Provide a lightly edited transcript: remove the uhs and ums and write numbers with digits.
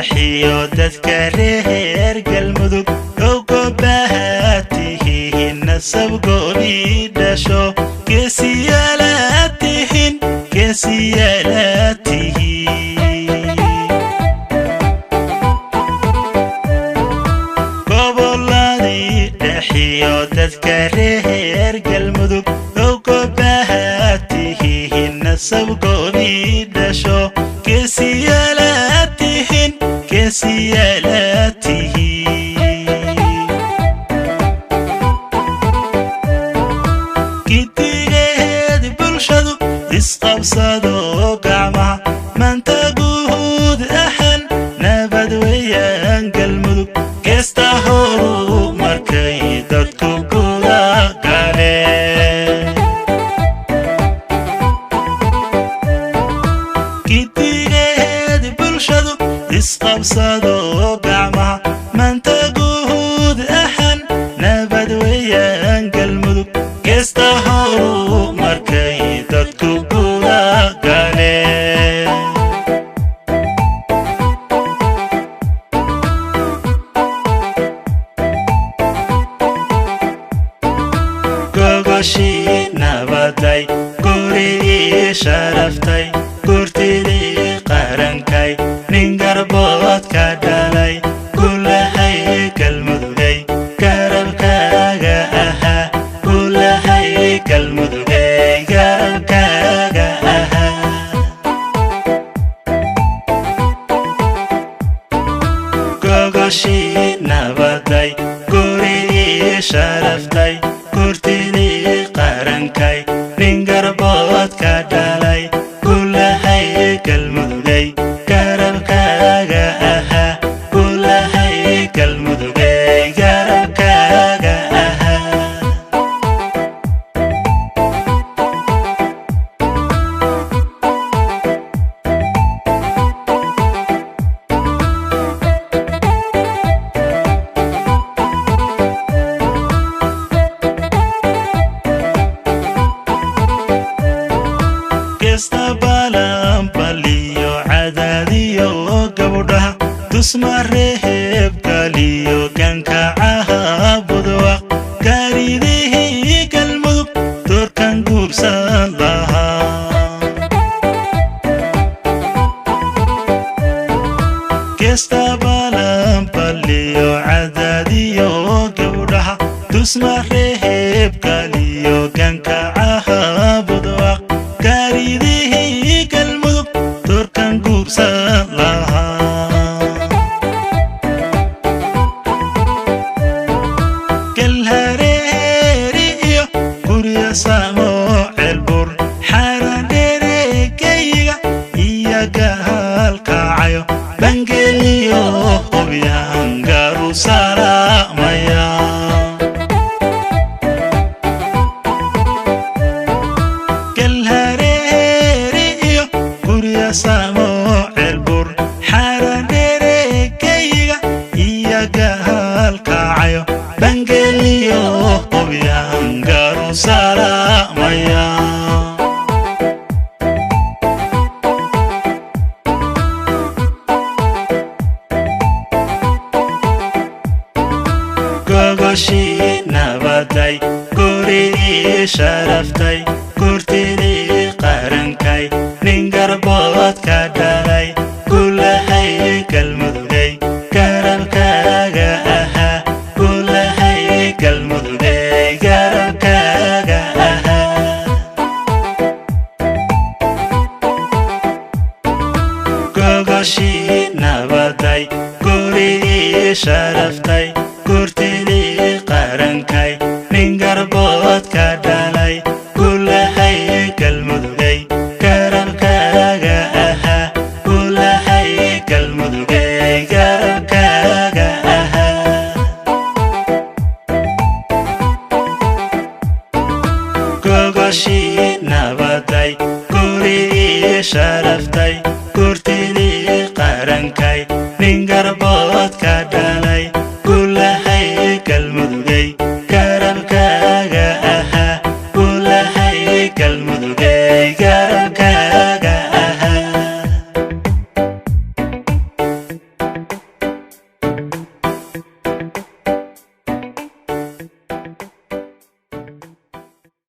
dhaxiyo dadka reer galmudug ugu baahatihiin nasab gooni dhasho geesiyaalatihiin gobolladii dhaxiyo dadka reer galmudug ugu baahatihiin nasab gooni dhasho geesiyaalatihiin gidigeed bulshadu isqabsado gacmaha maanta guud ahaan nabad weeyaan galmudug geesta horu markay dadku guda galeen gidigeed bulshadu isqabsado gacmaha maanta guud ahaan nabad weeyaan galmudug geesta horu markay dadku guda galeen gogoshii nabaday gurigii sharaftay gurtidii qarankay nin garbood ka dhalay gulahay galmudugay garabkaaga ahaa gulahay galmudugay garabkaaga ahaa gogoshii nabaday gurigii sharaftay gurtidii qarankay nin garbood ka dhalay gulahay galmudugay garabkaaga ahaa gulahay galmudugay garabkaaga ahaa geesta balanbaliyo cadaadiyo gabdhaha tusmareeb galiyo gankacaha budwaq gaaridihii galmudug doorkan guursan lahaa geesta balanbaliyo cadaadiyo gabdhaha tusmareeb galiyo gankacaha budwaq gaaridihii galmudug doorkan guursan lahaa galhareeri iyo gurya samo ceelbur xaradheregayga iyo gahalkacayo bangeliyo hobyan gaaru salaamaya samo ceelbur xaradheregayga iyo gahalkacayo bangeliyo hobyan gaaru salaamaya gogoshii nabaday gurigii sharaftay gurtidii qarankay nin garbood ka dhalay gulahay galmudugay garabkaaga ahaa gulahay galmudugay garabkaaga ahaa gogoshii nabaday gurigii sharaftay gurtidii qarankay nin garbood ka dhalay gulahay galmudugay garabkaaga ahaa gulahay galmudugay garabkaaga ahaa gogoshii nabaday gurigii sharaftay gurtidii qarankay nin garbood ka dhalay